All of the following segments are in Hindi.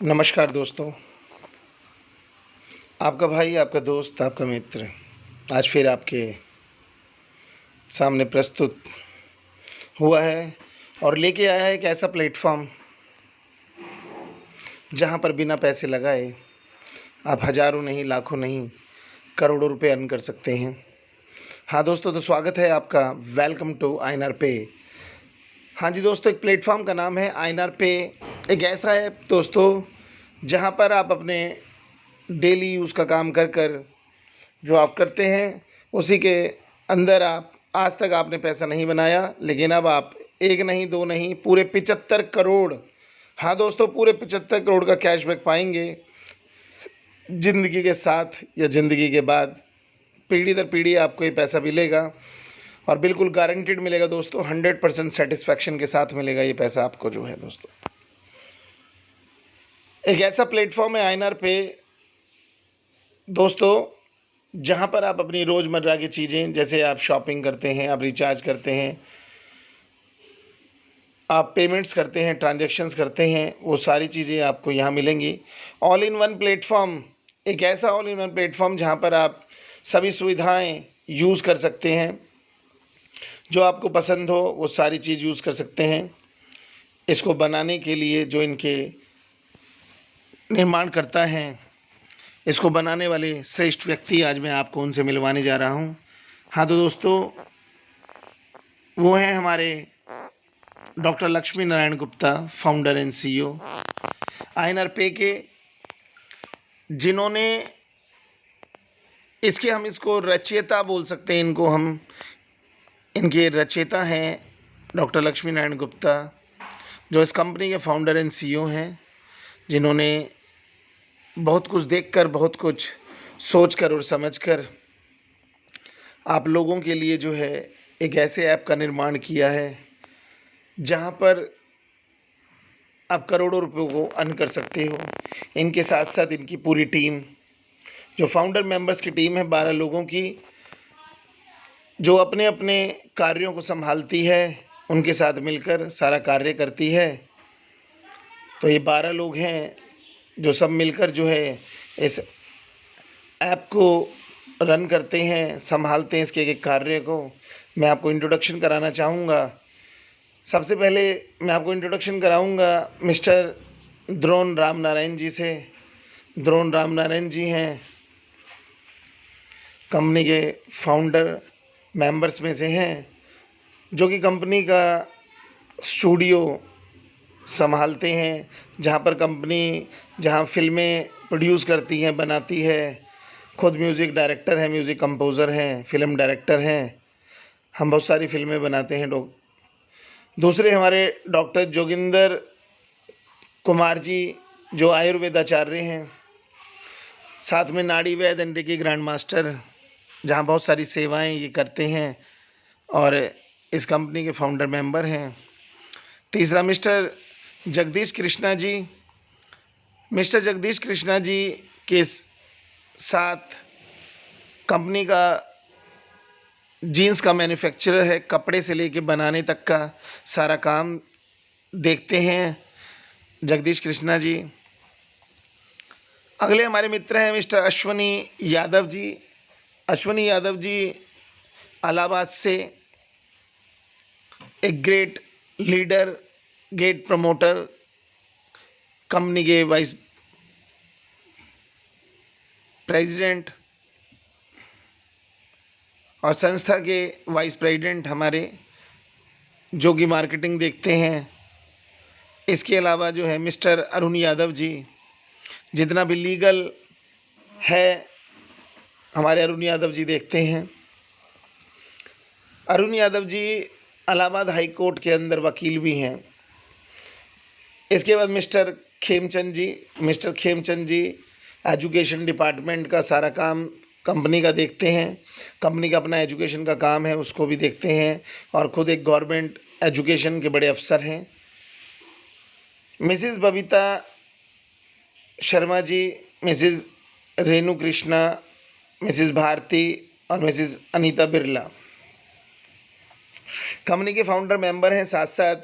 नमस्कार दोस्तों, आपका भाई, आपका दोस्त, आपका मित्र आज फिर आपके सामने प्रस्तुत हुआ है और लेके आया है एक ऐसा प्लेटफ़ॉर्म जहां पर बिना पैसे लगाए आप हज़ारों नहीं, लाखों नहीं, करोड़ों रुपए अर्न कर सकते हैं। हाँ दोस्तों, तो स्वागत है आपका। वेलकम टू आईएनआर पे। हाँ जी दोस्तों, एक प्लेटफ़ॉर्म का नाम है आईएनआर पे। एक ऐसा ऐप दोस्तों जहां पर आप अपने डेली यूज़ का काम कर जो आप करते हैं उसी के अंदर आप आज तक आपने पैसा नहीं बनाया, लेकिन अब आप एक नहीं, दो नहीं, पूरे 75 करोड़, हाँ दोस्तों, पूरे 75 करोड़ का कैशबैक पाएंगे ज़िंदगी के साथ या ज़िंदगी के बाद। पीढ़ी दर पीढ़ी आपको ये पैसा मिलेगा और बिल्कुल गारंटीड मिलेगा दोस्तों। 100% सेटिस्फैक्शन के साथ मिलेगा ये पैसा आपको जो है दोस्तों। एक ऐसा प्लेटफॉर्म है आईएनआर पे दोस्तों जहाँ पर आप अपनी रोज़मर्रा की चीज़ें, जैसे आप शॉपिंग करते हैं, आप रिचार्ज करते हैं, आप पेमेंट्स करते हैं, ट्रांजैक्शंस करते हैं, वो सारी चीज़ें आपको यहाँ मिलेंगी। ऑल इन वन प्लेटफॉर्म, एक ऐसा ऑल इन वन प्लेटफॉर्म जहाँ पर आप सभी सुविधाएं यूज़ कर सकते हैं। जो आपको पसंद हो वो सारी चीज़ यूज़ कर सकते हैं। इसको बनाने के लिए जो इनके निर्माण करता है, इसको बनाने वाले श्रेष्ठ व्यक्ति आज मैं आपको उनसे मिलवाने जा रहा हूँ। हाँ तो दोस्तों, वो हैं हमारे doctor Lakshmi Narayan Gupta, founder and CEO INR पे के, जिन्होंने हम इसको रचयिता बोल सकते हैं। इनके रचयिता हैं डॉक्टर लक्ष्मी नारायण गुप्ता, जो इस कंपनी के फाउंडर एंड सीईओ हैं, जिन्होंने बहुत कुछ देखकर, बहुत कुछ सोचकर और समझकर आप लोगों के लिए जो है एक ऐसे ऐप का निर्माण किया है जहां पर आप करोड़ों रुपयों को अर्न कर सकते हो। इनके साथ साथ इनकी पूरी टीम, जो फाउंडर मेंबर्स की टीम है 12 लोगों की, जो अपने अपने कार्यों को संभालती है, उनके साथ मिलकर सारा कार्य करती है। तो ये 12 लोग हैं जो सब मिलकर जो है इस ऐप को रन करते हैं, संभालते हैं इसके एक कार्य को। मैं आपको इंट्रोडक्शन कराना चाहूँगा। सबसे पहले मैं आपको इंट्रोडक्शन कराऊंगा मिस्टर द्रोण राम नारायण जी से। द्रोण राम नारायण जी हैं कंपनी के फाउंडर मेंबर्स में से हैं, जो कि कंपनी का स्टूडियो संभालते हैं, जहां फिल्में प्रोड्यूस करती हैं, बनाती है। खुद म्यूज़िक डायरेक्टर हैं, म्यूज़िक कंपोज़र हैं, फिल्म डायरेक्टर हैं। हम बहुत सारी फिल्में बनाते हैं लोग। दूसरे हमारे डॉक्टर जोगिंदर कुमार जी, जो आयुर्वेदाचार्य हैं, साथ में नाड़ी वैद्य एंड रेकी ग्रैंड मास्टर, जहाँ बहुत सारी सेवाएं ये करते हैं और इस कंपनी के फाउंडर मेंबर हैं। तीसरा मिस्टर जगदीश कृष्णा जी। मिस्टर जगदीश कृष्णा जी के साथ कंपनी का जीन्स का मैन्युफैक्चरर है, कपड़े से लेके बनाने तक का सारा काम देखते हैं जगदीश कृष्णा जी। अगले हमारे मित्र हैं मिस्टर अश्वनी यादव जी। अश्वनी यादव जी इलाहाबाद से एक great leader, great promoter, company के वाइस प्रेसिडेंट और संस्था के वाइस प्रेसिडेंट हमारे, जो कि मार्केटिंग देखते हैं। इसके अलावा जो है मिस्टर अरुण यादव जी, जितना भी लीगल है हमारे अरुण यादव जी देखते हैं। अरुण यादव जी इलाहाबाद हाई कोर्ट के अंदर वकील भी हैं। इसके बाद मिस्टर खेमचंद जी एजुकेशन डिपार्टमेंट का सारा काम कंपनी का देखते हैं। कंपनी का अपना एजुकेशन का काम है, उसको भी देखते हैं और ख़ुद एक गवर्नमेंट एजुकेशन के बड़े अफसर हैं। Mrs Babita Sharma ji, Mrs Renu Krishna, Mrs Bharti और मिसिज़ अनीता बिरला कंपनी के फाउंडर मेंबर हैं। साथ साथ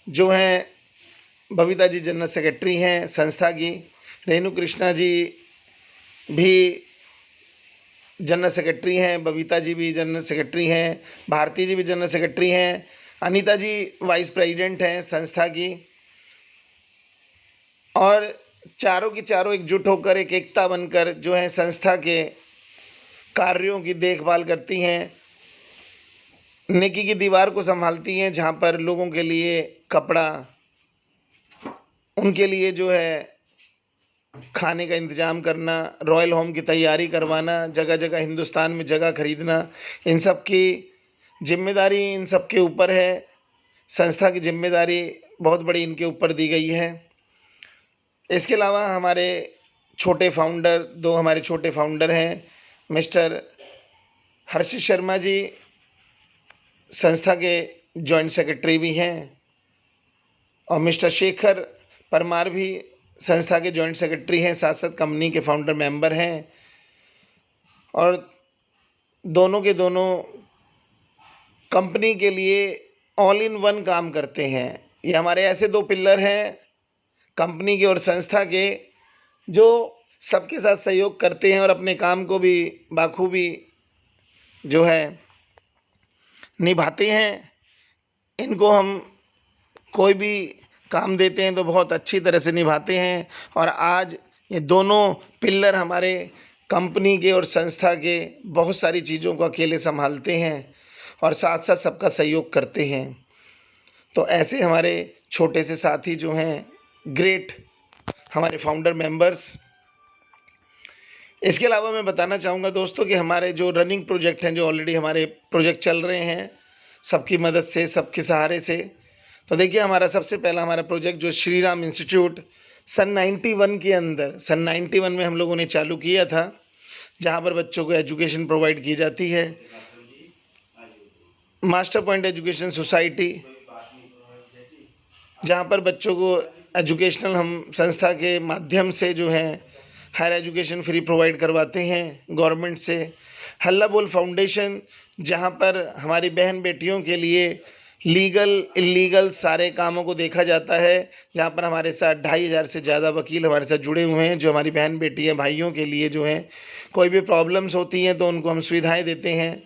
जो हैं बबीता जी जनरल सेक्रेटरी हैं संस्था की, रेणु कृष्णा जी भी जनरल सेक्रेटरी हैं, बबीता जी भी जनरल सेक्रेटरी हैं, भारती जी भी जनरल सेक्रेटरी हैं, अनीता जी वाइस प्रेसिडेंट हैं संस्था की, और चारों की चारों एकजुट होकर एक एकता बनकर जो है संस्था के कार्यों की देखभाल करती हैं। नेकी की दीवार को संभालती हैं, जहाँ पर लोगों के लिए कपड़ा, उनके लिए जो है खाने का इंतज़ाम करना, रॉयल होम की तैयारी करवाना, जगह जगह हिंदुस्तान में जगह खरीदना, इन सब की जिम्मेदारी इन सब के ऊपर है। संस्था की जिम्मेदारी बहुत बड़ी इनके ऊपर दी गई है। इसके अलावा हमारे छोटे फाउंडर, दो हमारे छोटे फाउंडर हैं, मिस्टर हर्षित शर्मा जी संस्था के जॉइंट सेक्रेटरी भी हैं, और मिस्टर शेखर परमार भी संस्था के जॉइंट सेक्रेटरी हैं, साथ साथ कंपनी के फाउंडर मेंबर हैं, और दोनों के दोनों कंपनी के लिए ऑल इन वन काम करते हैं। ये हमारे ऐसे दो पिलर हैं कंपनी के और संस्था के, जो सबके साथ सहयोग करते हैं और अपने काम को भी बाखूबी जो है निभाते हैं। इनको हम कोई भी काम देते हैं तो बहुत अच्छी तरह से निभाते हैं, और आज ये दोनों पिलर हमारे कंपनी के और संस्था के बहुत सारी चीज़ों को अकेले संभालते हैं और साथ साथ सबका सहयोग करते हैं। तो ऐसे हमारे छोटे से साथी जो हैं, ग्रेट हमारे फाउंडर मेंबर्स। इसके अलावा मैं बताना चाहूँगा दोस्तों कि हमारे जो रनिंग प्रोजेक्ट हैं, जो ऑलरेडी हमारे प्रोजेक्ट चल रहे हैं सबकी मदद से, सबके सहारे से। तो देखिए हमारा सबसे पहला हमारा प्रोजेक्ट जो श्री राम इंस्टीट्यूट सन 91 के अंदर, सन 91 में हम लोगों ने चालू किया था, जहाँ पर बच्चों को एजुकेशन प्रोवाइड की जाती है। मास्टर पॉइंट एजुकेशन सोसाइटी, जहाँ पर बच्चों को एजुकेशनल हम संस्था के माध्यम से जो है हायर एजुकेशन फ्री प्रोवाइड करवाते हैं गवर्नमेंट से। हल्ला बोल फाउंडेशन, जहाँ पर हमारी बहन बेटियों के लिए लीगल इलीगल सारे कामों को देखा जाता है, जहाँ पर हमारे साथ 2500 से ज़्यादा वकील हमारे साथ जुड़े हुए हैं, जो हमारी बहन बेटियाँ भाइयों के लिए जो हैं कोई भी प्रॉब्लम्स होती हैं तो उनको हम सुविधाएँ देते हैं।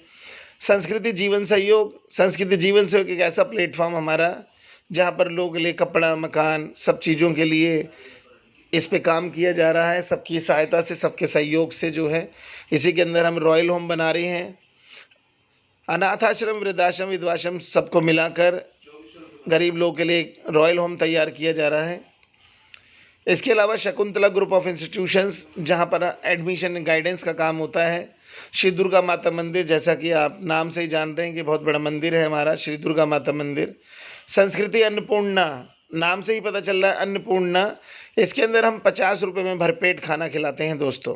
संस्कृति जीवन सहयोग, संस्कृति जीवन सहयोग एक ऐसा प्लेटफॉर्म हमारा जहाँ पर लोगों के लिए कपड़ा, मकान, सब चीज़ों के लिए इस पे काम किया जा रहा है, सबकी सहायता से, सबके सहयोग से जो है। इसी के अंदर हम रॉयल होम बना रहे हैं, अनाथ आश्रम, वृद्धाश्रम, विधवाश्रम सबको मिलाकर गरीब लोगों के लिए रॉयल होम तैयार किया जा रहा है। इसके अलावा शकुंतला ग्रुप ऑफ इंस्टीट्यूशंस, जहाँ पर एडमिशन गाइडेंस का काम होता है। श्री दुर्गा माता मंदिर, जैसा कि आप नाम से ही जान रहे हैं कि बहुत बड़ा मंदिर है हमारा श्री दुर्गा माता मंदिर। संस्कृति अन्नपूर्णा, नाम से ही पता चल रहा है अन्नपूर्णा, इसके अंदर हम 50 रुपये में भरपेट खाना खिलाते हैं दोस्तों।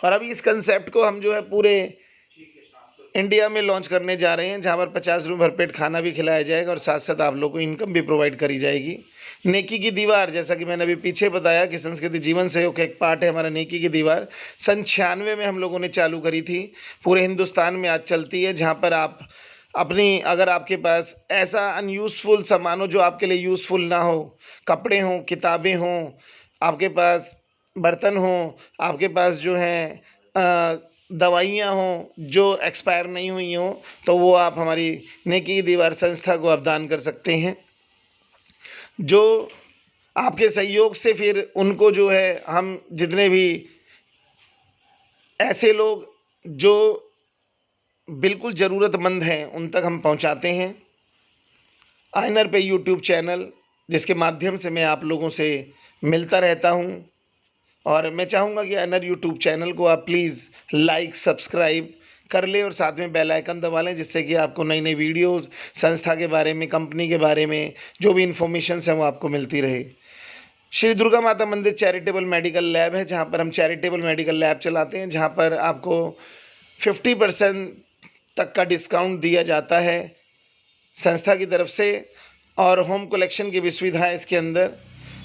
और अभी इस कंसेप्ट को हम जो है पूरे इंडिया में लॉन्च करने जा रहे हैं, जहाँ पर 50 रुपये भरपेट खाना भी खिलाया जाएगा और साथ साथ आप लोग को इनकम भी प्रोवाइड करी जाएगी। नेकी की दीवार, जैसा कि मैंने अभी पीछे बताया कि संस्कृति जीवन सहयोग का एक पार्ट है हमारा नेकी की दीवार। सन 96 में हम लोगों ने चालू करी थी, पूरे हिंदुस्तान में आज चलती है, जहाँ पर आप अपनी, अगर आपके पास ऐसा अनयूज़फुल सामान हो जो आपके लिए यूज़फुल ना हो, कपड़े हों, किताबें हों, आपके पास बर्तन हों, आपके पास जो है दवाइयाँ हों जो एक्सपायर नहीं हुई हों, तो वो आप हमारी नेकी की दीवार संस्था को आप दान कर सकते हैं, जो आपके सहयोग से फिर उनको जो है हम जितने भी ऐसे लोग जो बिल्कुल ज़रूरतमंद हैं उन तक हम पहुंचाते हैं। आइनर पे यूट्यूब चैनल, जिसके माध्यम से मैं आप लोगों से मिलता रहता हूं, और मैं चाहूँगा कि आइनर यूट्यूब चैनल को आप प्लीज़ लाइक सब्सक्राइब कर लें और साथ में बेल आइकन दबा लें, जिससे कि आपको नई नई वीडियोस संस्था के बारे में, कंपनी के बारे में जो भी इन्फॉर्मेशन है वो आपको मिलती रहे। श्री दुर्गा माता मंदिर चैरिटेबल मेडिकल लैब है, जहाँ पर हम चैरिटेबल मेडिकल लैब चलाते हैं, जहाँ पर आपको 50% तक का डिस्काउंट दिया जाता है संस्था की तरफ से, और होम कलेक्शन की भी सुविधा है इसके अंदर।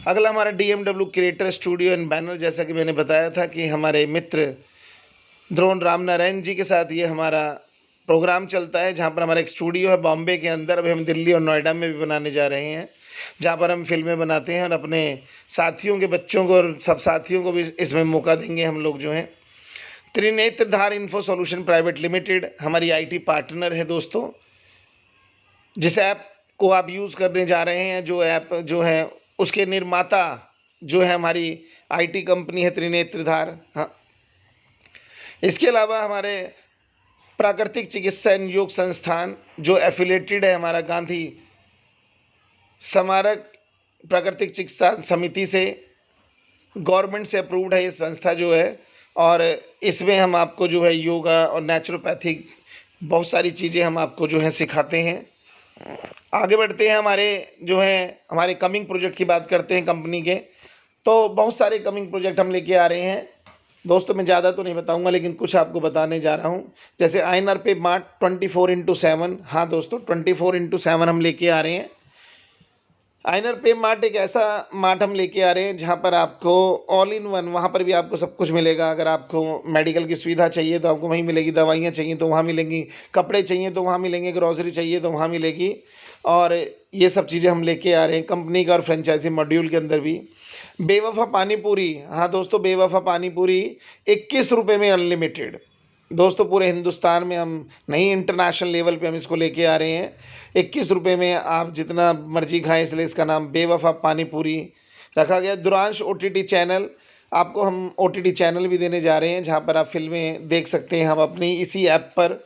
अगला हमारा DMW creator studio and banner, जैसा कि मैंने बताया था कि हमारे मित्र द्रोण रामनारायण जी के साथ ये हमारा प्रोग्राम चलता है, जहाँ पर हमारा एक स्टूडियो है बॉम्बे के अंदर, अभी हम दिल्ली और नोएडा में भी बनाने जा रहे हैं। जहाँ पर हम फिल्में बनाते हैं और अपने साथियों के बच्चों को और सब साथियों को भी इसमें मौका देंगे हम लोग जो हैं। त्रिनेत्रधार इन्फो सॉल्यूशन प्राइवेट लिमिटेड हमारी आईटी पार्टनर है दोस्तों। जिस ऐप को आप यूज़ करने जा रहे हैं, जो ऐप जो है उसके निर्माता जो है हमारी आईटी कंपनी है त्रिनेत्रधार। हाँ, इसके अलावा हमारे प्राकृतिक चिकित्सा एवं योग संस्थान जो एफिलेटेड है हमारा गांधी स्मारक प्राकृतिक चिकित्सा समिति से, गवर्नमेंट से अप्रूव्ड है ये संस्था जो है, और इसमें हम आपको जो है योगा और नेचुरोपैथिक बहुत सारी चीज़ें हम आपको जो है सिखाते हैं। आगे बढ़ते हैं, हमारे कमिंग प्रोजेक्ट की बात करते हैं कंपनी के। तो बहुत सारे कमिंग प्रोजेक्ट हम लेके आ रहे हैं दोस्तों। मैं ज़्यादा तो नहीं बताऊंगा, लेकिन कुछ आपको बताने जा रहा हूं। जैसे आईएनआर पे मार्ट 24/7। हाँ दोस्तों, 24/7 हम लेके आ रहे हैं। आईएनआर पे मार्ट एक ऐसा मार्ट हम लेके आ रहे हैं जहां पर आपको ऑल इन वन, वहां पर भी आपको सब कुछ मिलेगा। अगर आपको मेडिकल की सुविधा चाहिए तो आपको वहीं मिलेगी, दवाइयाँ चाहिए तो वहाँ मिलेंगी, कपड़े चाहिए तो वहाँ मिलेंगे, ग्रॉसरी चाहिए तो वहाँ मिलेगी। और ये सब चीज़ें हम लेके आ रहे हैं कंपनी का और फ्रेंचाइजी मॉड्यूल के अंदर भी। बेवफा पानी पूरी, हाँ दोस्तों, बेवफा पानी पूरी 21 रुपये में अनलिमिटेड। दोस्तों पूरे हिंदुस्तान में हम नहीं, इंटरनेशनल लेवल पे हम इसको लेके आ रहे हैं। 21 रुपये में आप जितना मर्जी खाएं, इसलिए इसका नाम बेवफा पानी पूरी रखा गया। दुरांश ओटीटी चैनल, आपको हम ओटीटी चैनल भी देने जा रहे हैं जहां पर आप फिल्में देख सकते हैं हम अपनी इसी ऐप पर।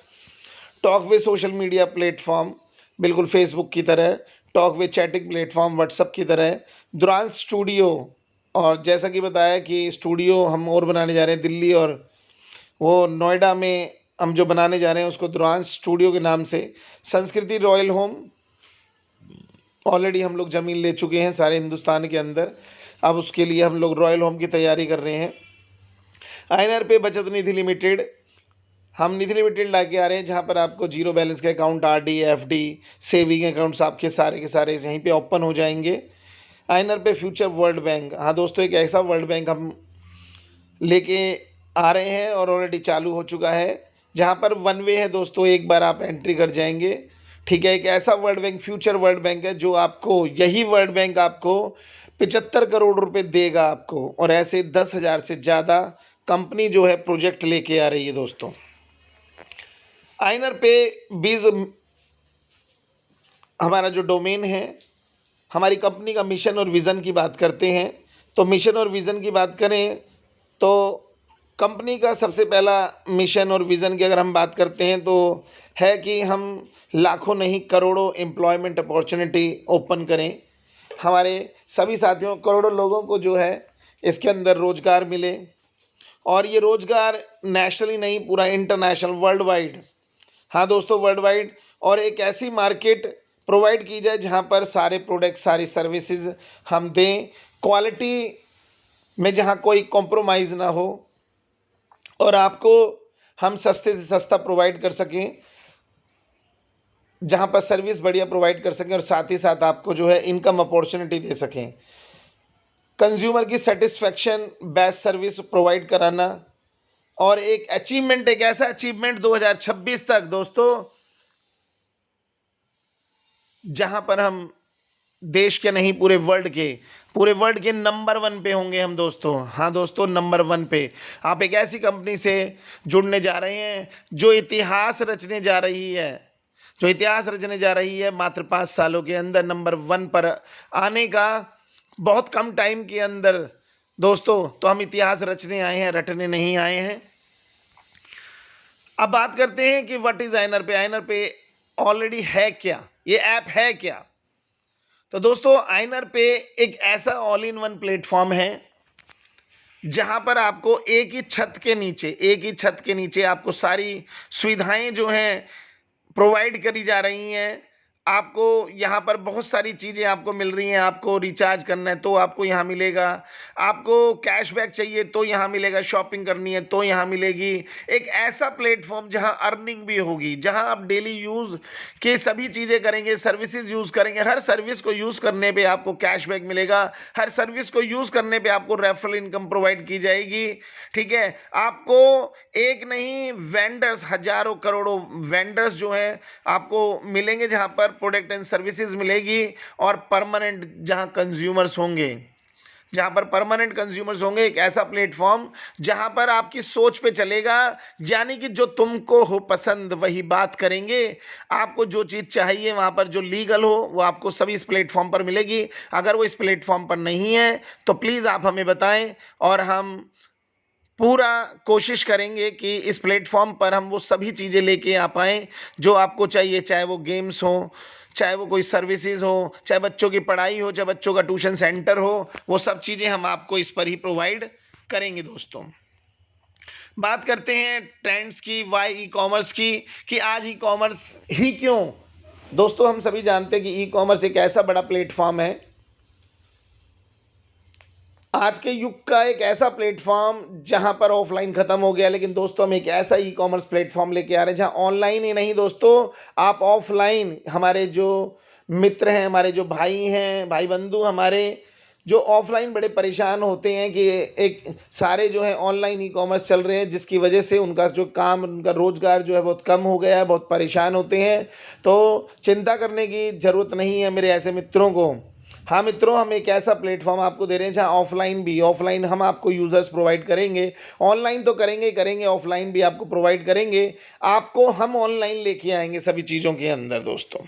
टॉक वे सोशल मीडिया प्लेटफॉर्म, बिल्कुल फेसबुक की तरह। टॉक वे चैटिंग प्लेटफॉर्म व्हाट्सअप की तरह। दुरांश स्टूडियो, और जैसा कि बताया कि स्टूडियो हम और बनाने जा रहे हैं दिल्ली और वो नोएडा में हम जो बनाने जा रहे हैं उसको दुरांश स्टूडियो के नाम से। संस्कृति रॉयल होम, ऑलरेडी हम लोग ज़मीन ले चुके हैं सारे हिंदुस्तान के अंदर, अब उसके लिए हम लोग रॉयल होम की तैयारी कर रहे हैं। आईएनआर पे बचत निधि लिमिटेड, हम निधि लिमिटेड ला के आ रहे हैं जहाँ पर आपको जीरो बैलेंस के account, RD, FD, saving accounts आपके सारे के सारे यहीं पे ओपन हो जाएंगे। आईएनआर पे फ्यूचर वर्ल्ड बैंक, हाँ दोस्तों, एक ऐसा वर्ल्ड बैंक हम लेके आ रहे हैं और ऑलरेडी चालू हो चुका है, जहाँ पर वन वे है दोस्तों, एक बार आप एंट्री कर जाएंगे। ठीक है, एक ऐसा world bank, future world bank है जो आपको, यही वर्ल्ड बैंक आपको 75 करोड़ रुपए देगा आपको, और ऐसे 10,000 से ज़्यादा कंपनी जो है प्रोजेक्ट लेके आ रही है दोस्तों। आईएनआर पे बीज हमारा जो डोमेन है, हमारी कंपनी का मिशन और विज़न की बात करते हैं। तो मिशन और विज़न की बात करें तो कंपनी का सबसे पहला मिशन और विज़न की अगर हम बात करते हैं तो है कि हम लाखों नहीं करोड़ों एम्प्लॉयमेंट अपॉर्चुनिटी ओपन करें। हमारे सभी साथियों, करोड़ों लोगों को जो है इसके अंदर रोज़गार मिले, और ये रोज़गार नेशनली नहीं, पूरा इंटरनेशनल, वर्ल्ड वाइड, हाँ दोस्तों वर्ल्ड वाइड, और एक ऐसी मार्केट प्रोवाइड की जाए जहाँ पर सारे प्रोडक्ट, सारी सर्विसेज हम दें, क्वालिटी में जहाँ कोई कॉम्प्रोमाइज़ ना हो, और आपको हम सस्ते से सस्ता प्रोवाइड कर सकें, जहाँ पर सर्विस बढ़िया प्रोवाइड कर सकें, और साथ ही साथ आपको जो है इनकम अपॉर्चुनिटी दे सकें। कंज्यूमर की सेटिस्फैक्शन, बेस्ट सर्विस प्रोवाइड कराना, और एक अचीवमेंट, एक ऐसा अचीवमेंट 2026 तक दोस्तों जहां पर हम देश के नहीं, पूरे वर्ल्ड के नंबर 1 पे होंगे हम दोस्तों। हाँ दोस्तों, नंबर 1 पे आप एक ऐसी कंपनी से जुड़ने जा रहे हैं जो इतिहास रचने जा रही है, मात्र 5 सालों के अंदर नंबर 1 पर आने का, बहुत कम टाइम के अंदर दोस्तों। तो हम इतिहास रचने आए हैं, रटने नहीं आए हैं। अब बात करते हैं कि व्हाट इज आईएनआर पे। आईएनआर पे ऑलरेडी है क्या, ये ऐप है क्या? तो दोस्तों आईएनआर पे एक ऐसा ऑल इन वन प्लेटफॉर्म है जहां पर आपको एक ही छत के नीचे आपको सारी सुविधाएं जो हैं प्रोवाइड करी जा रही हैं। आपको यहाँ पर बहुत सारी चीज़ें आपको मिल रही हैं। आपको रिचार्ज करना है तो आपको यहाँ मिलेगा, आपको कैशबैक चाहिए तो यहाँ मिलेगा, शॉपिंग करनी है तो यहाँ मिलेगी। एक ऐसा प्लेटफॉर्म जहाँ अर्निंग भी होगी, जहाँ आप डेली यूज़ के सभी चीज़ें करेंगे, सर्विसेज यूज़ करेंगे। हर सर्विस को यूज़ करने पे आपको कैशबैक मिलेगा, हर सर्विस को यूज़ करने पे आपको रेफरल इनकम प्रोवाइड की जाएगी। ठीक है, आपको एक नहीं, वेंडर्स, हजारों करोड़ों वेंडर्स जो हैं आपको मिलेंगे, जहाँ पर प्रोडक्ट एंड सर्विसेज मिलेगी और परमानेंट जहां कंज्यूमर्स होंगे, जहां पर परमानेंट कंज्यूमर्स होंगे, एक ऐसा प्लेटफॉर्म जहां पर आपकी सोच पे चलेगा, यानी कि जो तुमको हो पसंद वही बात करेंगे। आपको जो चीज़ चाहिए वहां पर जो लीगल हो वो आपको सभी इस प्लेटफॉर्म पर मिलेगी। अगर वो इस प्लेटफॉर्म पर नहीं है तो प्लीज़ आप हमें बताएं और हम पूरा कोशिश करेंगे कि इस प्लेटफॉर्म पर हम वो सभी चीज़ें लेके आ पाएँ जो आपको चाहिए, चाहे वो गेम्स हो, चाहे वो कोई सर्विसेज हो, चाहे बच्चों की पढ़ाई हो, चाहे बच्चों का ट्यूशन सेंटर हो, वो सब चीज़ें हम आपको इस पर ही प्रोवाइड करेंगे। दोस्तों, बात करते हैं ट्रेंड्स की, वाई ई कॉमर्स की, कि आज ई कॉमर्स ही क्यों। दोस्तों, हम सभी जानते हैं कि ई कॉमर्स एक ऐसा बड़ा प्लेटफॉर्म है, आज के युग का एक ऐसा प्लेटफॉर्म जहां पर ऑफलाइन खत्म हो गया, लेकिन दोस्तों हम एक ऐसा ई कॉमर्स प्लेटफॉर्म लेके आ रहे हैं जहां ऑनलाइन ही नहीं दोस्तों, आप ऑफलाइन, हमारे जो मित्र हैं, हमारे जो भाई हैं, भाई बंधु हमारे जो ऑफलाइन बड़े परेशान होते हैं कि एक सारे जो है ऑनलाइन ई कॉमर्स चल रहे हैं, जिसकी वजह से उनका जो काम, उनका रोजगार जो है बहुत कम हो गया है, बहुत परेशान होते हैं। तो चिंता करने की ज़रूरत नहीं है मेरे ऐसे मित्रों को। हाँ मित्रों, हम एक ऐसा प्लेटफॉर्म आपको दे रहे हैं जहाँ ऑफलाइन हम आपको यूज़र्स प्रोवाइड करेंगे, ऑनलाइन तो करेंगे, ऑफलाइन भी आपको प्रोवाइड करेंगे। आपको हम ऑनलाइन लेके आएंगे सभी चीज़ों के अंदर। दोस्तों,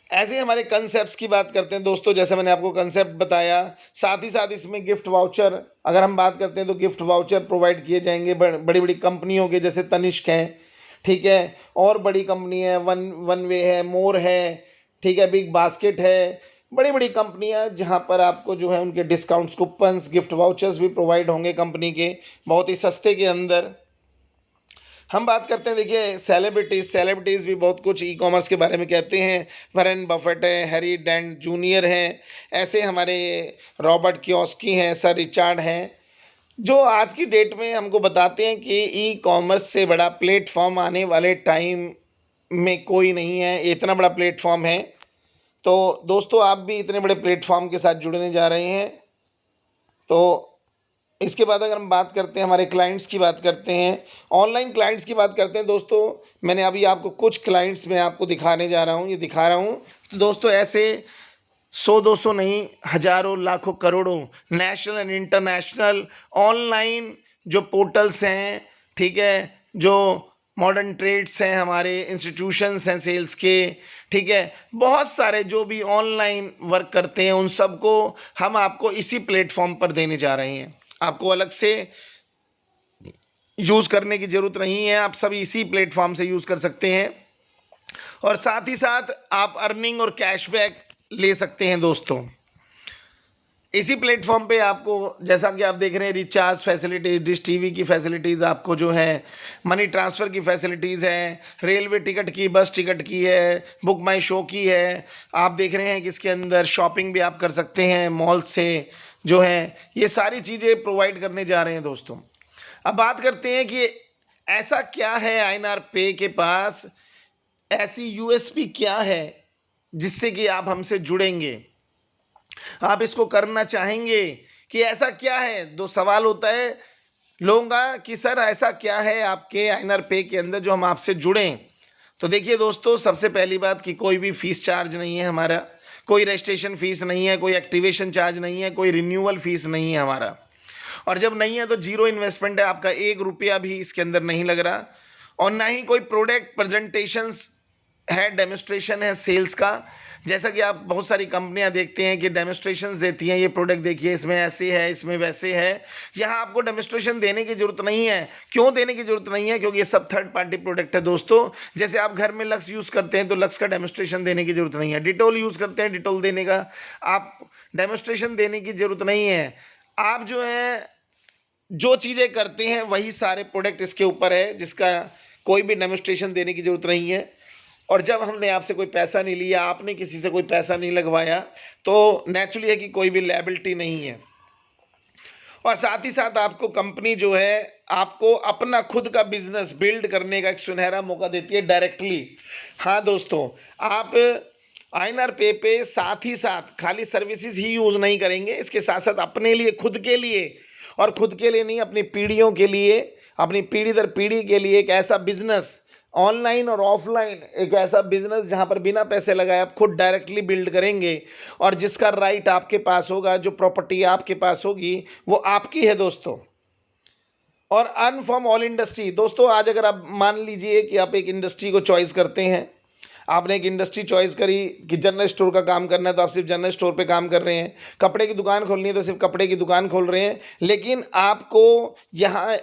ऐसे ही हमारे कंसेप्ट की बात करते हैं दोस्तों, जैसे मैंने आपको कंसेप्ट बताया, साथ ही साथ इसमें गिफ्ट वाउचर, अगर हम बात करते हैं तो गिफ्ट वाउचर प्रोवाइड किए जाएंगे बड़ी बड़ी कंपनियों के, जैसे तनिष्क है, ठीक है, और बड़ी कंपनी है, वन वे है, मोर है, ठीक है, बिग बास्केट है, बड़ी बड़ी कंपनियां जहां पर आपको जो है उनके डिस्काउंट्स, कूपन्स, गिफ्ट वाउचर्स भी प्रोवाइड होंगे कंपनी के, बहुत ही सस्ते के अंदर। हम बात करते हैं, देखिए, सेलिब्रिटीज़ भी बहुत कुछ ई कॉमर्स के बारे में कहते हैं। वॉरेन बफेट है, हैरी डेंट जूनियर हैं, ऐसे हमारे रॉबर्ट कियोस्की हैं, सर रिचर्ड हैं, जो आज की डेट में हमको बताते हैं कि ई कॉमर्स से बड़ा प्लेटफॉर्म आने वाले टाइम में कोई नहीं है, ये इतना बड़ा प्लेटफॉर्म है। तो दोस्तों, आप भी इतने बड़े प्लेटफॉर्म के साथ जुड़ने जा रहे हैं। तो इसके बाद अगर हम बात करते हैं, हमारे क्लाइंट्स की बात करते हैं, ऑनलाइन क्लाइंट्स की बात करते हैं। दोस्तों, मैंने अभी आपको कुछ क्लाइंट्स मैं आपको दिखाने जा रहा हूँ, ये दिखा रहा हूँ। तो दोस्तों, ऐसे 100-200 नहीं, हज़ारों, लाखों, करोड़ों नेशनल एंड इंटरनेशनल ऑनलाइन जो पोर्टल्स हैं, ठीक है, जो मॉडर्न ट्रेड्स हैं, हमारे इंस्टीट्यूशंस हैं सेल्स के, ठीक है, बहुत सारे जो भी ऑनलाइन वर्क करते हैं, उन सबको हम आपको इसी प्लेटफॉर्म पर देने जा रहे हैं। आपको अलग से यूज़ करने की ज़रूरत नहीं है, आप सभी इसी प्लेटफॉर्म से यूज़ कर सकते हैं, और साथ ही साथ आप अर्निंग और कैशबैक ले सकते हैं। दोस्तों, इसी प्लेटफॉर्म पे आपको, जैसा कि आप देख रहे हैं, रिचार्ज फैसिलिटीज़, डिश टीवी की फैसिलिटीज़, आपको जो है मनी ट्रांसफ़र की फैसिलिटीज़ है, रेलवे टिकट की, बस टिकट की है, बुक माई शो की है। आप देख रहे हैं कि इसके अंदर शॉपिंग भी आप कर सकते हैं मॉल से, जो है ये सारी चीज़ें प्रोवाइड करने जा रहे हैं। दोस्तों, अब बात करते हैं कि ऐसा क्या है आईएनआर पे के पास, ऐसी यूएसपी क्या है जिससे कि आप हमसे जुड़ेंगे, आप इसको करना चाहेंगे, कि ऐसा क्या है। दो सवाल होता है लोगों का कि सर ऐसा क्या है आपके आईएनआर पे के अंदर जो हम आपसे जुड़ें। तो देखिए दोस्तों, सबसे पहली बात कि कोई भी फीस चार्ज नहीं है हमारा, कोई रजिस्ट्रेशन फीस नहीं है, कोई एक्टिवेशन चार्ज नहीं है, कोई रिन्यूअल फीस नहीं है हमारा, और जब नहीं है तो जीरो इन्वेस्टमेंट है, आपका 1 रुपया भी इसके अंदर नहीं लग रहा, और ना ही कोई प्रोडक्ट प्रेजेंटेशंस है, डेमोस्ट्रेशन है सेल्स का। जैसा कि आप बहुत सारी कंपनियां देखते हैं कि डेमोस्ट्रेशंस देती हैं, ये प्रोडक्ट देखिए, इसमें ऐसे है, इसमें वैसे है। यहाँ आपको डेमोस्ट्रेशन देने की ज़रूरत नहीं है। क्यों देने की ज़रूरत नहीं है? क्योंकि ये सब थर्ड पार्टी प्रोडक्ट है। दोस्तों, जैसे आप घर में लक्स यूज़ करते हैं तो लक्स का डेमोस्ट्रेशन देने की ज़रूरत नहीं है, डिटोल यूज़ करते हैं, डिटोल देने का आप डेमोस्ट्रेशन देने की ज़रूरत नहीं है। आप जो है जो चीज़ें करते हैं वही सारे प्रोडक्ट इसके ऊपर है, जिसका कोई भी डेमोस्ट्रेशन देने की ज़रूरत नहीं है। और जब हमने आपसे कोई पैसा नहीं लिया, आपने किसी से कोई पैसा नहीं लगवाया, तो नेचुरली है कि कोई भी लायबिलिटी नहीं है। और साथ ही साथ आपको कंपनी जो है आपको अपना खुद का बिजनेस बिल्ड करने का एक सुनहरा मौका देती है डायरेक्टली। हाँ दोस्तों, आप आईएनआर पे साथ ही साथ खाली सर्विसेज ही यूज़ नहीं करेंगे, इसके साथ साथ अपने लिए, खुद के लिए, और खुद के लिए नहीं, अपनी पीढ़ियों के लिए, अपनी पीढ़ी दर पीढ़ी के लिए एक ऐसा बिजनेस ऑनलाइन और ऑफलाइन एक ऐसा बिजनेस जहां पर बिना पैसे लगाए आप खुद डायरेक्टली बिल्ड करेंगे और जिसका राइट आपके पास होगा, जो प्रॉपर्टी आपके पास होगी वो आपकी है दोस्तों। और अर्न फ्रॉम ऑल इंडस्ट्री दोस्तों, आज अगर आप मान लीजिए कि आप एक इंडस्ट्री को चॉइस करते हैं, आपने एक इंडस्ट्री चॉइस करी कि जनरल स्टोर का काम करना है तो आप सिर्फ जनरल स्टोर पे काम कर रहे हैं, कपड़े की दुकान खोलनी है तो सिर्फ कपड़े की दुकान खोल रहे हैं, लेकिन आपको यहाँ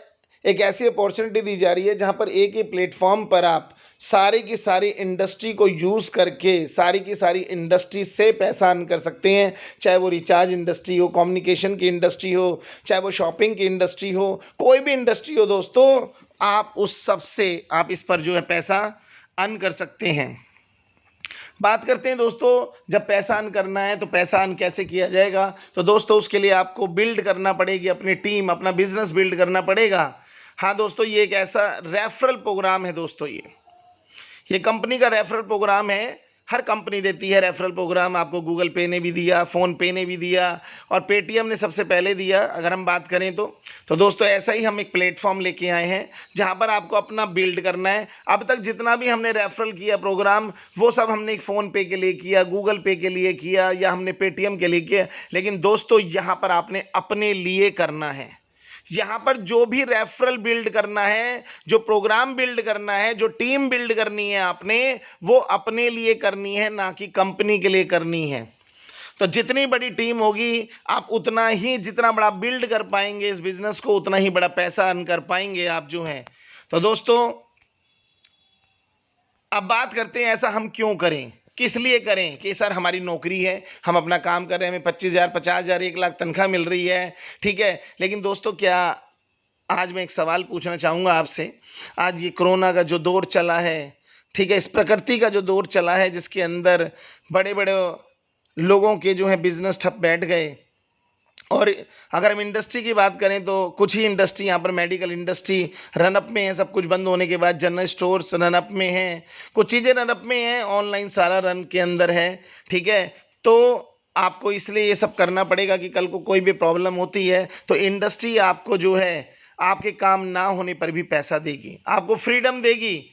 एक ऐसी अपॉर्चुनिटी दी जा रही है जहाँ पर एक ही प्लेटफॉर्म पर आप सारी की सारी इंडस्ट्री को यूज़ करके सारी की सारी इंडस्ट्री से पैसा अर्न कर सकते हैं। चाहे वो रिचार्ज इंडस्ट्री हो, कम्युनिकेशन की इंडस्ट्री हो, चाहे वो शॉपिंग की इंडस्ट्री हो, कोई भी इंडस्ट्री हो दोस्तों, आप उस सब से आप इस पर जो है पैसा अर्न कर सकते हैं। बात करते हैं दोस्तों, जब पैसा अर्न करना है तो पैसा अर्न कैसे किया जाएगा, तो दोस्तों उसके लिए आपको बिल्ड करना पड़ेगी अपनी टीम, अपना बिजनेस बिल्ड करना पड़ेगा। हाँ दोस्तों, ये एक ऐसा रेफरल प्रोग्राम है दोस्तों, ये कंपनी का रेफरल प्रोग्राम है। हर कंपनी देती है रेफरल प्रोग्राम, आपको गूगल पे ने भी दिया, फ़ोन पे ने भी दिया और पेटीएम ने सबसे पहले दिया अगर हम बात करें तो दोस्तों ऐसा ही हम एक प्लेटफॉर्म लेके आए हैं जहां पर आपको अपना बिल्ड करना है। अब तक जितना भी हमने रेफरल किया प्रोग्राम वो सब हमने एक फ़ोन पे के लिए किया, गूगल पे के लिए किया या हमने पेटीएम के लिए किया, लेकिन दोस्तों यहाँ पर आपने अपने लिए करना है। यहाँ पर जो भी रेफरल बिल्ड करना है, जो प्रोग्राम बिल्ड करना है, जो टीम बिल्ड करनी है आपने, वो अपने लिए करनी है, ना कि कंपनी के लिए करनी है। तो जितनी बड़ी टीम होगी आप उतना ही, जितना बड़ा बिल्ड कर पाएंगे इस बिजनेस को, उतना ही बड़ा पैसा अर्न कर पाएंगे आप जो हैं। तो दोस्तों अब बात करते हैं ऐसा हम क्यों करें, किस लिए करें कि सर हमारी नौकरी है, हम अपना काम कर रहे हैं, हमें 25,000 50,000 1 लाख तनख्वाह मिल रही है, ठीक है। लेकिन दोस्तों क्या आज मैं एक सवाल पूछना चाहूँगा आपसे, आज ये कोरोना का जो दौर चला है, ठीक है, इस प्रकृति का जो दौर चला है जिसके अंदर बड़े बड़े लोगों के जो है बिजनेस ठप बैठ गए, और अगर हम इंडस्ट्री की बात करें तो कुछ ही इंडस्ट्री यहाँ पर मेडिकल इंडस्ट्री रनअप में है, सब कुछ बंद होने के बाद जनरल स्टोर्स रनअप में हैं, कुछ चीज़ें रनअप में हैं, ऑनलाइन सारा रन के अंदर है, ठीक है। तो आपको इसलिए ये सब करना पड़ेगा कि कल को कोई भी प्रॉब्लम होती है तो इंडस्ट्री आपको जो है आपके काम ना होने पर भी पैसा देगी, आपको फ्रीडम देगी।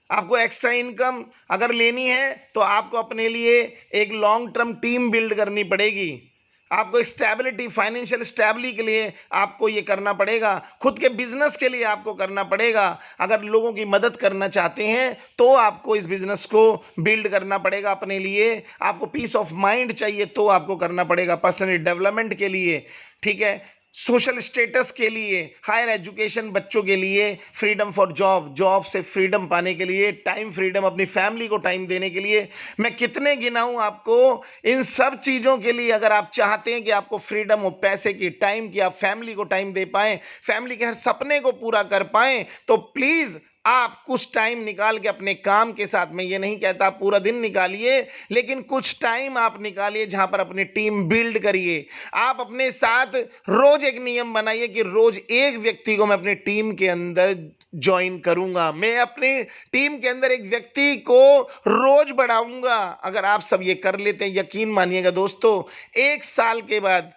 आपको एक्स्ट्रा इनकम अगर लेनी है तो आपको अपने लिए एक लॉन्ग टर्म टीम बिल्ड करनी पड़ेगी, आपको एक स्टेबिलिटी, फाइनेंशियल स्टेबिलिटी के लिए आपको ये करना पड़ेगा, खुद के बिजनेस के लिए आपको करना पड़ेगा। अगर लोगों की मदद करना चाहते हैं तो आपको इस बिजनेस को बिल्ड करना पड़ेगा अपने लिए, आपको पीस ऑफ माइंड चाहिए तो आपको करना पड़ेगा, पर्सनल डेवलपमेंट के लिए, ठीक है, सोशल स्टेटस के लिए, हायर एजुकेशन बच्चों के लिए, फ्रीडम फॉर जॉब, जॉब से फ्रीडम पाने के लिए, टाइम फ्रीडम, अपनी फैमिली को टाइम देने के लिए। मैं कितने गिनाऊं आपको, इन सब चीज़ों के लिए अगर आप चाहते हैं कि आपको फ्रीडम हो, पैसे की, टाइम की, आप फैमिली को टाइम दे पाएं, फैमिली के हर सपने को पूरा कर पाएं, तो प्लीज़ आप कुछ टाइम निकाल के अपने काम के साथ, मैं ये नहीं कहता आप पूरा दिन निकालिए, लेकिन कुछ टाइम आप निकालिए जहां पर अपनी टीम बिल्ड करिए। आप अपने साथ रोज एक नियम बनाइए कि रोज एक व्यक्ति को मैं अपनी टीम के अंदर ज्वाइन करूंगा, मैं अपनी टीम के अंदर एक व्यक्ति को रोज बढ़ाऊंगा। अगर आप सब ये कर लेते हैं, यकीन मानिएगा दोस्तों, 1 साल के बाद,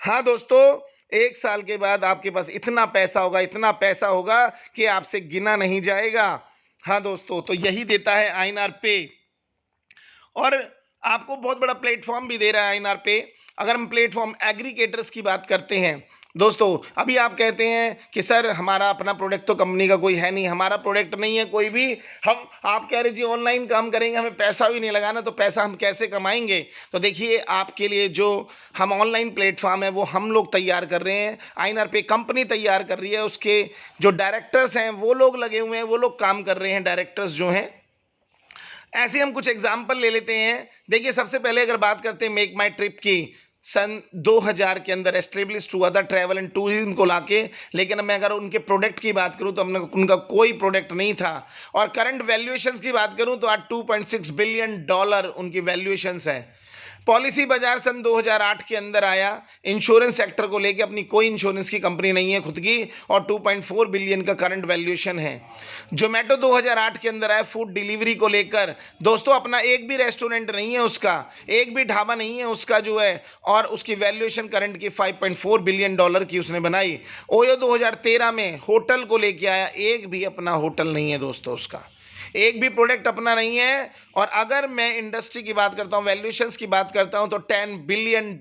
हाँ दोस्तों, 1 साल के बाद आपके पास इतना पैसा होगा, इतना पैसा होगा कि आपसे गिना नहीं जाएगा। हाँ दोस्तों, तो यही देता है आईएनआर पे, और आपको बहुत बड़ा प्लेटफॉर्म भी दे रहा है आईएनआर पे। अगर हम प्लेटफॉर्म एग्रीगेटर्स की बात करते हैं दोस्तों, अभी आप कहते हैं कि सर हमारा अपना प्रोडक्ट तो कंपनी का कोई है नहीं, हमारा प्रोडक्ट नहीं है कोई भी, हम, आप कह रहे जी ऑनलाइन काम करेंगे, हमें पैसा भी नहीं लगाना, तो पैसा हम कैसे कमाएंगे। तो देखिए आपके लिए जो हम ऑनलाइन प्लेटफॉर्म है वो हम लोग तैयार कर रहे हैं, आईएनआर पे कंपनी तैयार कर रही है, उसके जो डायरेक्टर्स हैं वो लोग लगे हुए हैं, वो लोग काम कर रहे हैं, डायरेक्टर्स जो हैं। ऐसे हम कुछ एग्जाम्पल ले लेते हैं। देखिए सबसे पहले अगर बात करते हैं मेक माई ट्रिप की, सन 2000 के अंदर एस्टेब्लिश हुआ था ट्रैवल एंड टूरिज्म को लाके, लेकिन मैं अगर उनके प्रोडक्ट की बात करूं तो हमने उनका कोई प्रोडक्ट नहीं था। और करंट वैल्यूएशंस की बात करूं तो आज $2.6 बिलियन उनकी वैल्यूएशंस है। पॉलिसी बाजार सन 2008 के अंदर आया। इंश्योरेंस सेक्टर को लेके अपनी कोई इंश्योरेंस की कंपनी नहीं है खुद की, और 2.4 बिलियन का करंट वैल्यूएशन है। जोमेटो 2008 के अंदर आया फूड डिलीवरी को लेकर। दोस्तों अपना एक भी रेस्टोरेंट नहीं है उसका, एक भी ढाबा नहीं है उसका जो है, और उसकी वैल्यूएशन करंट की 5.4 बिलियन डॉलर की उसने बनाई। ओयो 2013 में होटल को लेके आया, एक भी अपना होटल नहीं है दोस्तों उसका, एक भी प्रोडक्ट अपना नहीं है। और अगर मैं इंडस्ट्री की बात करता हूं, वैल्यूएशंस की बात करता हूं, तो 10 बिलियन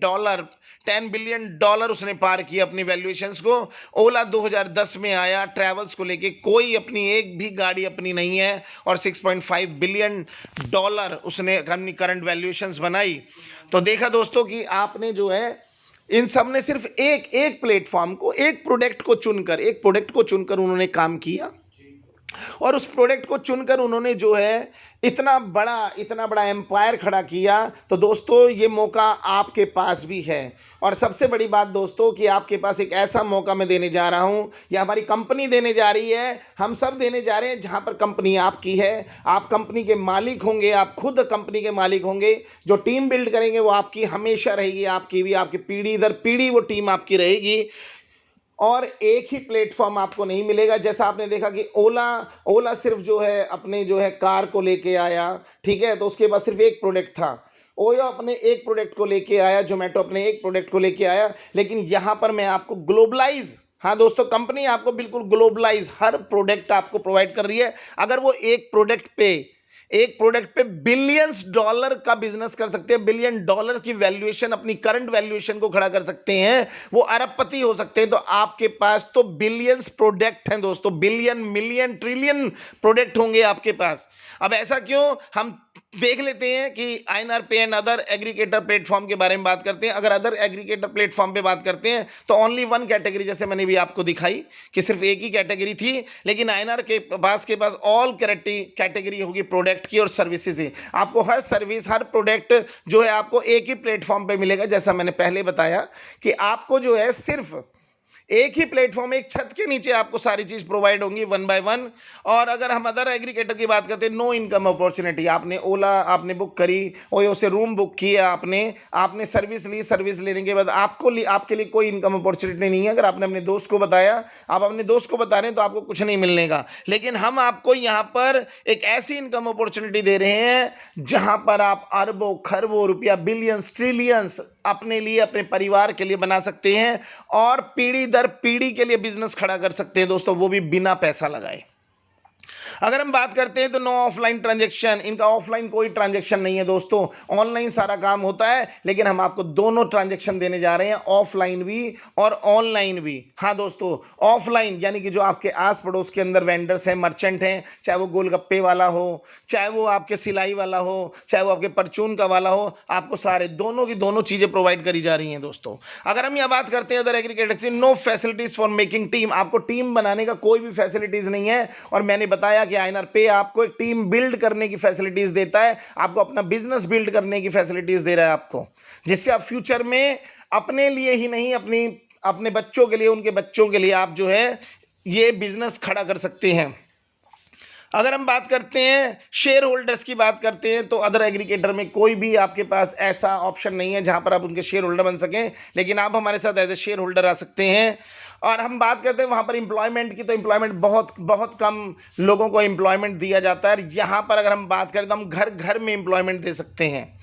डॉलर उसने पार किया अपनी वैल्यूएशंस को। ओला 2010 में आया, ट्रैवल्स को लेके कोई अपनी एक भी गाड़ी अपनी नहीं है, और 6.5 बिलियन डॉलर उसने अपनी करंट वैल्यूएशंस बनाई। तो देखा दोस्तों कि आपने जो है इन सब ने सिर्फ एक प्लेटफॉर्म को, एक प्रोडक्ट को चुनकर उन्होंने काम किया, और उस प्रोडक्ट को चुनकर उन्होंने जो है इतना बड़ा एम्पायर खड़ा किया। तो दोस्तों ये मौका आपके पास भी है, और सबसे बड़ी बात दोस्तों कि आपके पास एक ऐसा मौका मैं देने जा रहा हूं, या हमारी कंपनी देने जा रही है, हम सब देने जा रहे हैं, जहां पर कंपनी आपकी है, आप कंपनी के मालिक होंगे, आप खुद कंपनी के मालिक होंगे। जो टीम बिल्ड करेंगे वो आपकी हमेशा रहेगी, आपकी भी, आपकी पीढ़ी दर पीढ़ी वो टीम आपकी रहेगी। और एक ही प्लेटफॉर्म आपको नहीं मिलेगा। जैसा आपने देखा कि ओला सिर्फ जो है अपने जो है कार को लेके आया, ठीक है, तो उसके पास सिर्फ एक प्रोडक्ट था। ओयो अपने एक प्रोडक्ट को लेके आया, जोमेटो अपने एक प्रोडक्ट को लेके आया। लेकिन यहाँ पर मैं आपको ग्लोबलाइज, हाँ दोस्तों, कंपनी आपको बिल्कुल ग्लोबलाइज हर प्रोडक्ट आपको प्रोवाइड कर रही है। अगर वो एक प्रोडक्ट पे बिलियंस डॉलर का बिजनेस कर सकते हैं, बिलियन डॉलर की वैल्यूएशन, अपनी करंट वैल्यूएशन को खड़ा कर सकते हैं, वो अरबपति हो सकते हैं। तो आपके पास तो बिलियंस प्रोडक्ट हैं दोस्तों, बिलियन, मिलियन, ट्रिलियन प्रोडक्ट होंगे आपके पास। अब ऐसा क्यों, हम देख लेते हैं कि INRPay and other aggregator platform के बारे में बात करते हैं। अगर अदर एग्रीगेटर प्लेटफॉर्म पे बात करते हैं तो ओनली वन कैटेगरी, जैसे मैंने भी आपको दिखाई कि सिर्फ एक ही कैटेगरी थी, लेकिन INR के पास ऑल कैटेगरी होगी प्रोडक्ट की और सर्विसेज ही। आपको हर सर्विस, हर प्रोडक्ट जो है आपको एक ही प्लेटफॉर्म पे मिलेगा। जैसा मैंने पहले बताया कि आपको जो है सिर्फ एक ही प्लेटफॉर्म, एक छत के नीचे आपको सारी चीज प्रोवाइड होंगी वन बाय वन। और अगर हम अदर एग्रीगेटर की बात करते हैं, नो इनकम अपॉर्चुनिटी। आपने ओला आपने बुक करी, ओयो से रूम बुक किया, आपने सर्विस ली, सर्विस लेने के बाद आपके लिए कोई इनकम अपॉर्चुनिटी नहीं है। अगर आपने अपने दोस्त को बताया, आप अपने दोस्त को बता रहे हैं, तो आपको कुछ नहीं मिलने का। लेकिन हम आपको यहाँ पर एक ऐसी इनकम अपॉर्चुनिटी दे रहे हैं जहां पर आप अरबों खरबों रुपया, बिलियंस, ट्रिलियंस अपने लिए, अपने परिवार के लिए बना सकते हैं, और पीढ़ी दर पीढ़ी के लिए बिजनेस खड़ा कर सकते हैं दोस्तों, वो भी बिना पैसा लगाए। अगर हम बात करते हैं तो नो ऑफलाइन ट्रांजैक्शन, इनका ऑफलाइन कोई ट्रांजैक्शन नहीं है दोस्तों, ऑनलाइन सारा काम होता है। लेकिन हम आपको दोनों ट्रांजैक्शन देने जा रहे हैं, ऑफलाइन भी और ऑनलाइन भी। हाँ दोस्तों, ऑफलाइन यानी कि जो आपके आस पड़ोस के अंदर वेंडर्स हैं, मर्चेंट हैं, चाहे वो गोलगप्पे वाला हो, चाहे वो आपके सिलाई वाला हो, चाहे वो आपके परचून का वाला हो, आपको सारे दोनों की दोनों चीजें प्रोवाइड करी जा रही हैं दोस्तों। अगर हम यह बात करते हैं अदर एग्रीगेटर से, no facilities for making team, आपको टीम बनाने का कोई भी फैसिलिटीज नहीं है। और मैंने बताया कि INRPay आपको एक टीम बिल्ड करने की फैसिलिटीज देता है, आपको अपना बिजनेस बिल्ड करने की फैसिलिटीज दे रहा है आपको, जिससे आप फ्यूचर में अपने लिए ही नहीं, अपने बच्चों के लिए, उनके बच्चों के लिए आप जो है ये बिजनेस खड़ा कर सकते हैं। अगर हम बात करते हैं शेयर होल्डर्स की बात करते हैं, तो अदर एग्रीगेटर में कोई भी आपके पास ऐसा ऑप्शन नहीं है जहां पर आप उनके शेयर होल्डर बन सकें। लेकिन आप हमारे साथ एज ए शेयर होल्डर आ सकते हैं। और हम बात करते हैं वहाँ पर एम्प्लॉयमेंट की, तो एम्प्लॉयमेंट बहुत कम लोगों को एम्प्लॉयमेंट दिया जाता है। यहाँ पर अगर हम बात करें तो हम घर घर में एम्प्लॉयमेंट दे सकते हैं।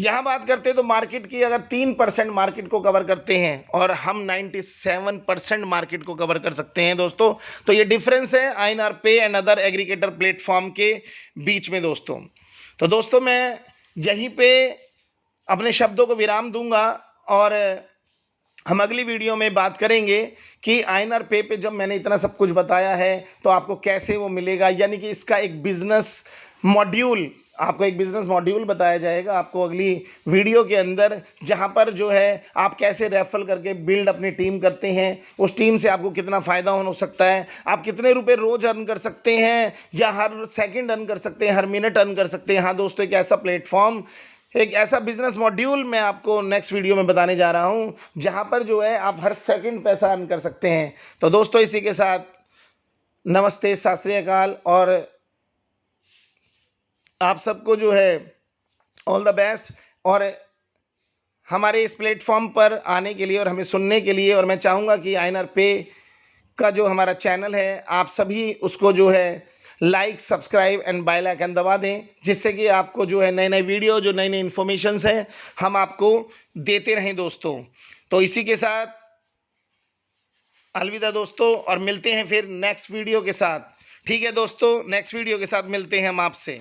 यहाँ बात करते हैं तो मार्केट की अगर 3% मार्केट को कवर करते हैं, और हम 97% मार्केट को कवर कर सकते हैं दोस्तों। तो ये डिफरेंस है INRPay and other aggregator platform के बीच में दोस्तों। तो दोस्तों मैं यहीं पे अपने शब्दों को विराम दूंगा, और हम अगली वीडियो में बात करेंगे कि INRPay पे जब मैंने इतना सब कुछ बताया है तो आपको कैसे वो मिलेगा, यानी कि इसका एक बिजनेस मॉड्यूल, आपको एक बिजनेस मॉड्यूल बताया जाएगा आपको अगली वीडियो के अंदर, जहां पर जो है आप कैसे रेफर करके बिल्ड अपनी टीम करते हैं, उस टीम से आपको कितना फ़ायदा हो सकता है, आप कितने रुपए रोज़ अर्न कर सकते हैं, या हर सेकंड अर्न कर सकते हैं, हर मिनट अर्न कर सकते हैं। हाँ दोस्तों, एक ऐसा प्लेटफॉर्म, एक ऐसा बिजनेस मॉड्यूल मैं आपको नेक्स्ट वीडियो में बताने जा रहा हूं, जहां पर जो है आप हर सेकंड पैसा अर्न कर सकते हैं। तो दोस्तों इसी के साथ नमस्ते, सत श्री अकाल, और आप सबको जो है ऑल द बेस्ट। और हमारे इस प्लेटफॉर्म पर आने के लिए और हमें सुनने के लिए। और मैं चाहूँगा कि आईएनआर पे का जो हमारा चैनल है आप सभी उसको जो है like, subscribe and bell icon दबा दें, जिससे कि आपको जो है नए नए वीडियो, जो नई नई इन्फॉर्मेशंस है हम आपको देते रहें दोस्तों। तो इसी के साथ अलविदा दोस्तों, और मिलते हैं फिर नेक्स्ट वीडियो के साथ। ठीक है दोस्तों, नेक्स्ट वीडियो के साथ मिलते हैं हम आपसे।